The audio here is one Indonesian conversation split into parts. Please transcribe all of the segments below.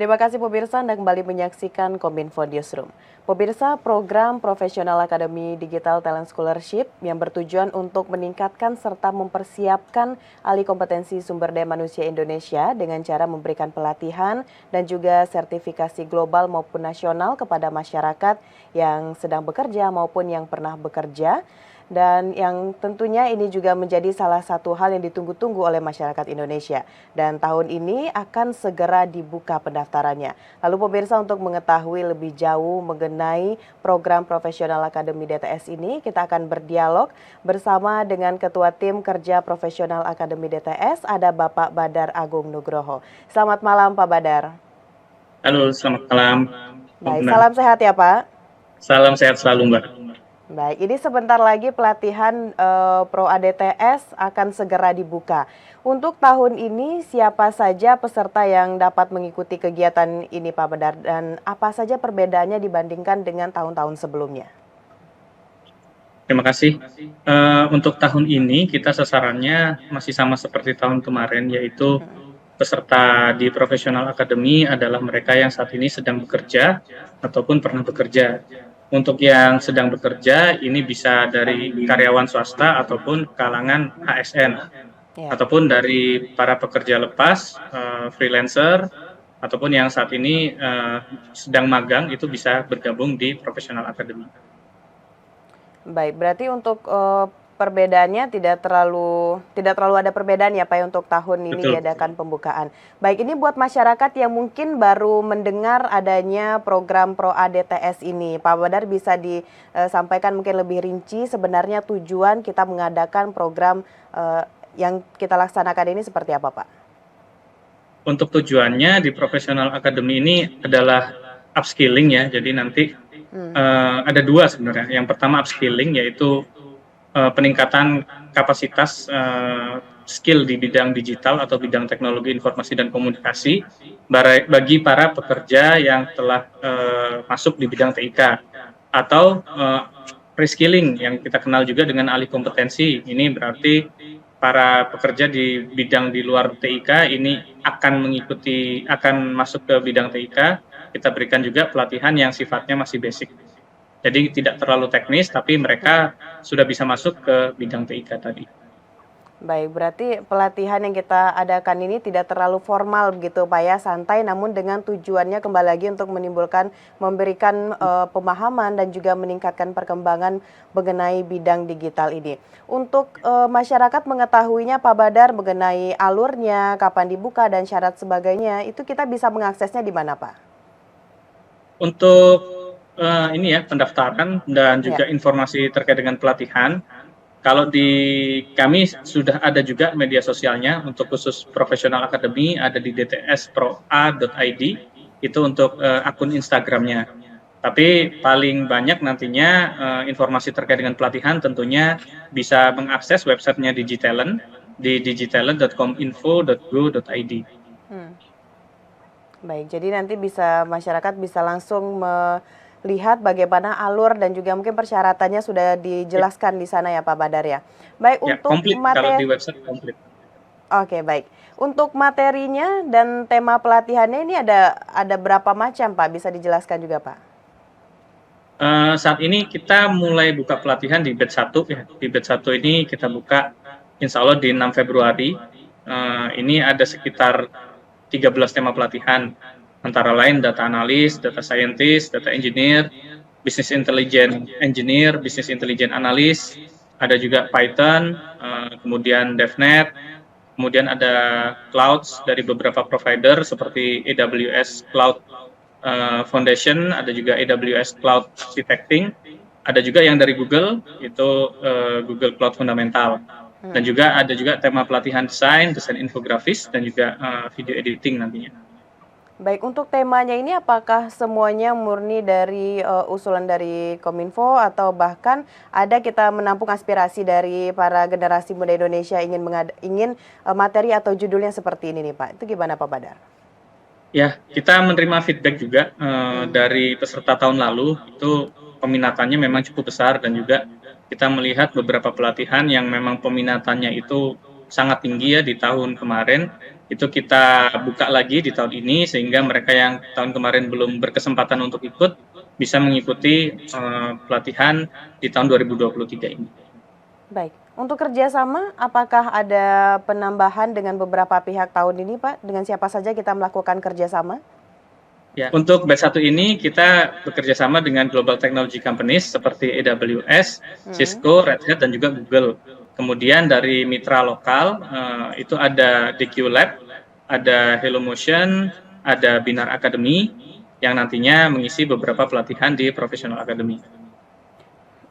Terima kasih pemirsa Anda kembali menyaksikan Kominfo Newsroom. Pemirsa, program Professional Academy Digital Talent Scholarship yang bertujuan untuk meningkatkan serta mempersiapkan ahli kompetensi sumber daya manusia Indonesia dengan cara memberikan pelatihan dan juga sertifikasi global maupun nasional kepada masyarakat yang sedang bekerja maupun yang pernah bekerja. Dan yang tentunya ini juga menjadi salah satu hal yang ditunggu-tunggu oleh masyarakat Indonesia. Dan tahun ini akan segera dibuka pendaftarannya. Lalu pemirsa, untuk mengetahui lebih jauh mengenai program Professional Academy DTS ini, kita akan berdialog bersama dengan Ketua Tim Kerja Professional Academy DTS, ada Bapak Badar Agung Nugroho. Selamat malam Pak Badar. Halo, selamat malam. Baik, salam sehat ya Pak. Salam sehat selalu Mbak. Baik, ini sebentar lagi pelatihan Pro ADTS akan segera dibuka. Untuk tahun ini siapa saja peserta yang dapat mengikuti kegiatan ini Pak Badar, dan apa saja perbedaannya dibandingkan dengan tahun-tahun sebelumnya? Terima kasih. Untuk tahun ini kita sasarannya masih sama seperti tahun kemarin, yaitu peserta di Professional Academy adalah mereka yang saat ini sedang bekerja ataupun pernah bekerja. Untuk yang sedang bekerja, ini bisa dari karyawan swasta ataupun kalangan ASN, ataupun dari para pekerja lepas, freelancer, ataupun yang saat ini sedang magang, itu bisa bergabung di Professional Academy. Baik, berarti untuk perbedaannya tidak terlalu ada perbedaan ya Pak untuk tahun ini. Betul. Diadakan pembukaan. Baik, ini buat masyarakat yang mungkin baru mendengar adanya program Pro ADTS ini, Pak Badar bisa disampaikan mungkin lebih rinci sebenarnya tujuan kita mengadakan program yang kita laksanakan ini seperti apa Pak? Untuk tujuannya di Professional Academy ini adalah upskilling ya, jadi nanti ada dua sebenarnya. Yang pertama upskilling, yaitu peningkatan kapasitas skill di bidang digital atau bidang teknologi informasi dan komunikasi bagi para pekerja yang telah masuk di bidang TIK, atau reskilling yang kita kenal juga dengan alih kompetensi. Ini berarti para pekerja di bidang di luar TIK ini akan masuk ke bidang TIK. Kita berikan juga pelatihan yang sifatnya masih basic. Jadi tidak terlalu teknis, tapi mereka sudah bisa masuk ke bidang TIK tadi. Baik, berarti pelatihan yang kita adakan ini tidak terlalu formal begitu Pak ya, santai, namun dengan tujuannya kembali lagi untuk memberikan pemahaman dan juga meningkatkan perkembangan mengenai bidang digital ini. Untuk masyarakat mengetahuinya Pak Badar mengenai alurnya, kapan dibuka dan syarat sebagainya, itu kita bisa mengaksesnya di mana Pak? Untuk ini ya, pendaftaran dan juga informasi terkait dengan pelatihan. Kalau di kami sudah ada juga media sosialnya untuk khusus Professional Academy, ada di dtsproa.id, itu untuk akun Instagramnya. Tapi paling banyak nantinya informasi terkait dengan pelatihan tentunya bisa mengakses websitenya Digitalent di digitalent.kominfo.go.id. Baik, jadi nanti masyarakat bisa langsung lihat bagaimana alur dan juga mungkin persyaratannya sudah dijelaskan di sana ya Pak Badar ya. Baik, ya, untuk materi kalau di website komplit. Oke, baik. Untuk materinya dan tema pelatihannya ini ada berapa macam Pak? Bisa dijelaskan juga Pak? Saat ini kita mulai buka pelatihan di batch 1 ya. Di batch 1 ini kita buka insya Allah di 6 Februari. Ini ada sekitar 13 tema pelatihan. Antara lain data analis, data scientist, data engineer, business intelligence engineer, business intelligence analyst, ada juga Python, kemudian DevNet, kemudian ada clouds dari beberapa provider seperti AWS Cloud Foundation, ada juga AWS Cloud Architecting, ada juga yang dari Google, itu Google Cloud Fundamental. Dan juga ada juga tema pelatihan desain infografis, dan juga video editing nantinya. Baik, untuk temanya ini apakah semuanya murni dari usulan dari Kominfo atau bahkan ada kita menampung aspirasi dari para generasi muda Indonesia ingin materi atau judulnya seperti ini nih Pak? Itu gimana Pak Badar? Ya, kita menerima feedback juga dari peserta tahun lalu, itu peminatannya memang cukup besar, dan juga kita melihat beberapa pelatihan yang memang peminatannya itu sangat tinggi ya di tahun kemarin. itu kita buka lagi di tahun ini sehingga mereka yang tahun kemarin belum berkesempatan untuk ikut bisa mengikuti pelatihan di tahun 2023 ini. Baik, untuk kerjasama, apakah ada penambahan dengan beberapa pihak tahun ini, Pak? Dengan siapa saja kita melakukan kerjasama? Ya, untuk batch 1 ini kita bekerja sama dengan global technology companies seperti AWS, Cisco, Red Hat, dan juga Google. Kemudian dari mitra lokal itu ada DQ Lab, ada Hello Motion, ada Binar Academy yang nantinya mengisi beberapa pelatihan di Professional Academy.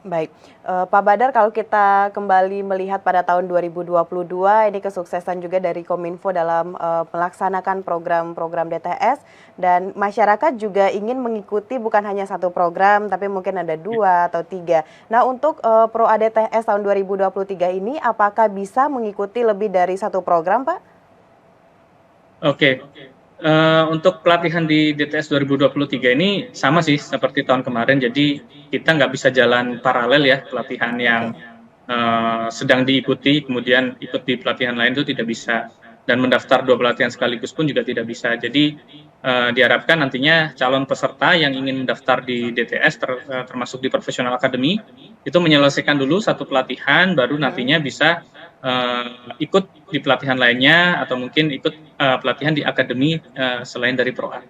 Baik, Pak Badar, kalau kita kembali melihat pada tahun 2022, ini kesuksesan juga dari Kominfo dalam melaksanakan program-program DTS, dan masyarakat juga ingin mengikuti bukan hanya satu program, tapi mungkin ada 2 atau 3. Nah, untuk Pro ADTS tahun 2023 ini, apakah bisa mengikuti lebih dari satu program, Pak? Oke. Untuk pelatihan di DTS 2023 ini sama sih seperti tahun kemarin, jadi kita nggak bisa jalan paralel ya, pelatihan yang sedang diikuti kemudian ikut di pelatihan lain itu tidak bisa, dan mendaftar 2 pelatihan sekaligus pun juga tidak bisa. Jadi diharapkan nantinya calon peserta yang ingin mendaftar di DTS termasuk di Professional Academy itu menyelesaikan dulu satu pelatihan, baru nantinya bisa ikut di pelatihan lainnya atau mungkin ikut pelatihan di akademi selain dari ProA.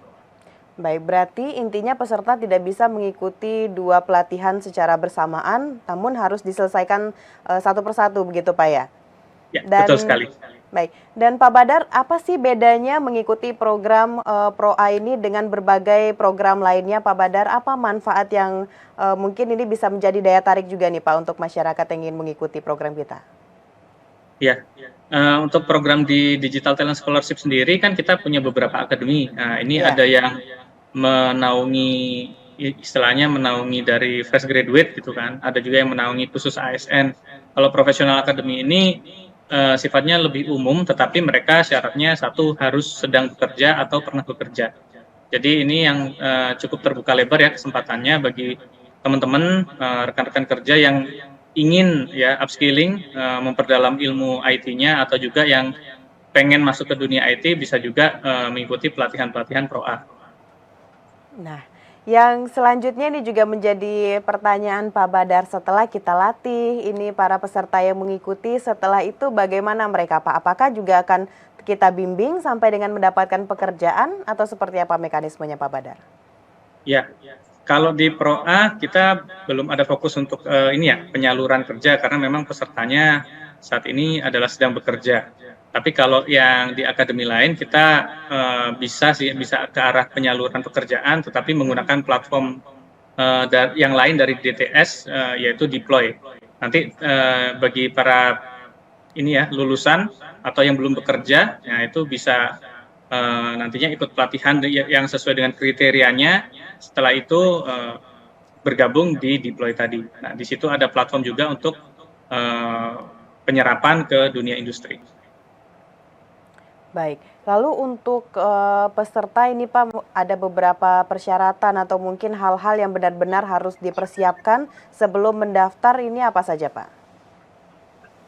Baik, berarti intinya peserta tidak bisa mengikuti 2 pelatihan secara bersamaan, namun harus diselesaikan satu persatu, begitu Pak ya? Ya, Dan betul sekali. baik, dan Pak Badar, apa sih bedanya mengikuti program ProA ini dengan berbagai program lainnya, Pak Badar? Apa manfaat yang mungkin ini bisa menjadi daya tarik juga nih Pak untuk masyarakat yang ingin mengikuti program kita? Ya, untuk program di Digital Talent Scholarship sendiri kan kita punya beberapa akademi. Nah, ini Ya. ada yang menaungi, istilahnya menaungi dari fresh graduate gitu kan, ada juga yang menaungi khusus ASN. Kalau Professional Academy ini sifatnya lebih umum, tetapi mereka syaratnya satu harus sedang bekerja atau pernah bekerja. Jadi ini yang cukup terbuka lebar ya kesempatannya bagi teman-teman rekan-rekan kerja yang ingin ya upskilling, memperdalam ilmu IT-nya, atau juga yang pengen masuk ke dunia IT bisa juga mengikuti pelatihan-pelatihan ProA. Nah, yang selanjutnya ini juga menjadi pertanyaan Pak Badar, setelah kita latih ini para peserta yang mengikuti, setelah itu bagaimana mereka Pak? Apakah juga akan kita bimbing sampai dengan mendapatkan pekerjaan atau seperti apa mekanismenya Pak Badar? Ya, kalau di ProA kita belum ada fokus untuk ini ya, penyaluran kerja, karena memang pesertanya saat ini adalah sedang bekerja. Tapi kalau yang di akademi lain kita bisa ke arah penyaluran pekerjaan, tetapi menggunakan platform yang lain dari DTS, yaitu Deploy. Nanti bagi para ini ya lulusan atau yang belum bekerja, ya itu bisa nantinya ikut pelatihan yang sesuai dengan kriterianya. Setelah itu bergabung di Deploy tadi. Nah, di situ ada platform juga untuk penyerapan ke dunia industri. Baik, lalu untuk peserta ini Pak, ada beberapa persyaratan atau mungkin hal-hal yang benar-benar harus dipersiapkan sebelum mendaftar, ini apa saja Pak?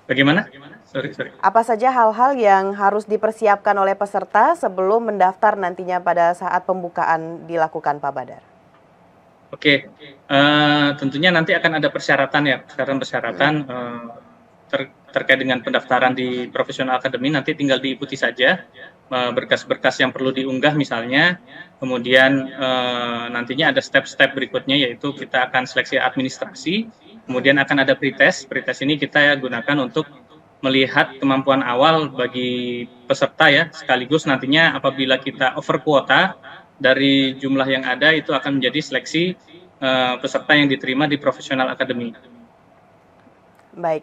Bagaimana? Sorry. Apa saja hal-hal yang harus dipersiapkan oleh peserta sebelum mendaftar nantinya pada saat pembukaan dilakukan Pak Badar? Oke, tentunya nanti akan ada persyaratan ya, persyaratan terkait dengan pendaftaran di Professional Academy. Nanti tinggal diikuti saja berkas-berkas yang perlu diunggah misalnya. Kemudian nantinya ada step-step berikutnya, yaitu kita akan seleksi administrasi. Kemudian akan ada pretest. Pretest ini kita gunakan untuk melihat kemampuan awal bagi peserta ya, sekaligus nantinya apabila kita over kuota dari jumlah yang ada, itu akan menjadi seleksi peserta yang diterima di Professional Academy. Baik,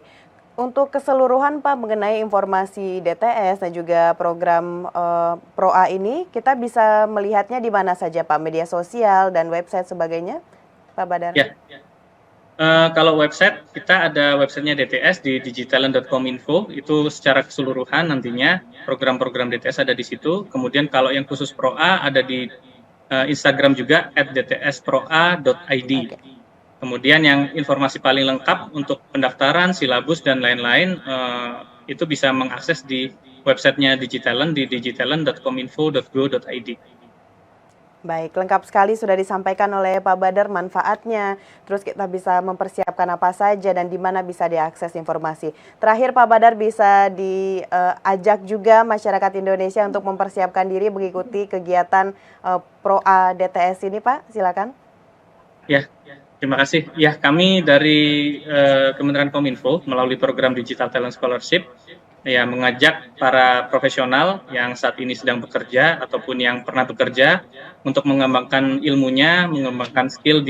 untuk keseluruhan Pak mengenai informasi DTS dan juga program ProA ini, kita bisa melihatnya di mana saja Pak? Media sosial dan website sebagainya, Pak Badar? Ya. Kalau website, kita ada websitenya DTS di digitalent.com.info, itu secara keseluruhan nantinya program-program DTS ada di situ. Kemudian kalau yang khusus ProA ada di Instagram juga @dtsproa.id. Kemudian yang informasi paling lengkap untuk pendaftaran, silabus dan lain-lain itu bisa mengakses di websitenya Digitalent di digitalent.kominfo.go.id. Baik, lengkap sekali sudah disampaikan oleh Pak Badar manfaatnya, terus kita bisa mempersiapkan apa saja dan di mana bisa diakses informasi. Terakhir Pak Badar, bisa diajak juga masyarakat Indonesia untuk mempersiapkan diri mengikuti kegiatan Pro-A DTS ini Pak, silakan. Ya, terima kasih. Ya, kami dari Kementerian Kominfo melalui program Digital Talent Scholarship ya mengajak para profesional yang saat ini sedang bekerja ataupun yang pernah bekerja untuk mengembangkan ilmunya, mengembangkan skill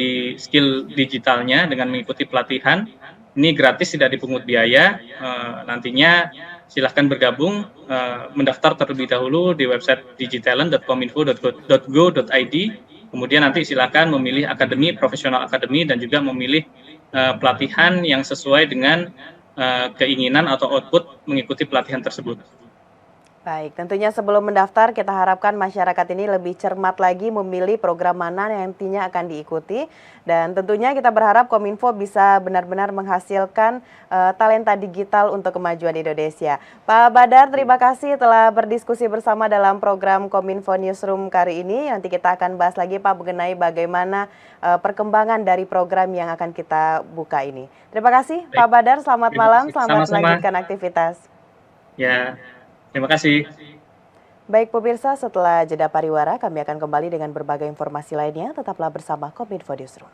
digitalnya dengan mengikuti pelatihan. Ini gratis, tidak dipungut biaya. Nantinya silahkan bergabung, mendaftar terlebih dahulu di website digitalent.kominfo.go.id. Kemudian nanti silakan memilih akademi, profesional akademi, dan juga memilih pelatihan yang sesuai dengan keinginan atau output mengikuti pelatihan tersebut. Baik, tentunya sebelum mendaftar kita harapkan masyarakat ini lebih cermat lagi memilih program mana yang nantinya akan diikuti. Dan tentunya kita berharap Kominfo bisa benar-benar menghasilkan talenta digital untuk kemajuan Indonesia. Pak Badar, terima kasih telah berdiskusi bersama dalam program Kominfo Newsroom kali ini. Nanti kita akan bahas lagi Pak mengenai bagaimana perkembangan dari program yang akan kita buka ini. Terima kasih Pak Badar, selamat malam, selamat melanjutkan aktivitas. Ya. Terima kasih. Baik pemirsa, setelah jeda pariwara kami akan kembali dengan berbagai informasi lainnya. Tetaplah bersama Kominfo Newsroom.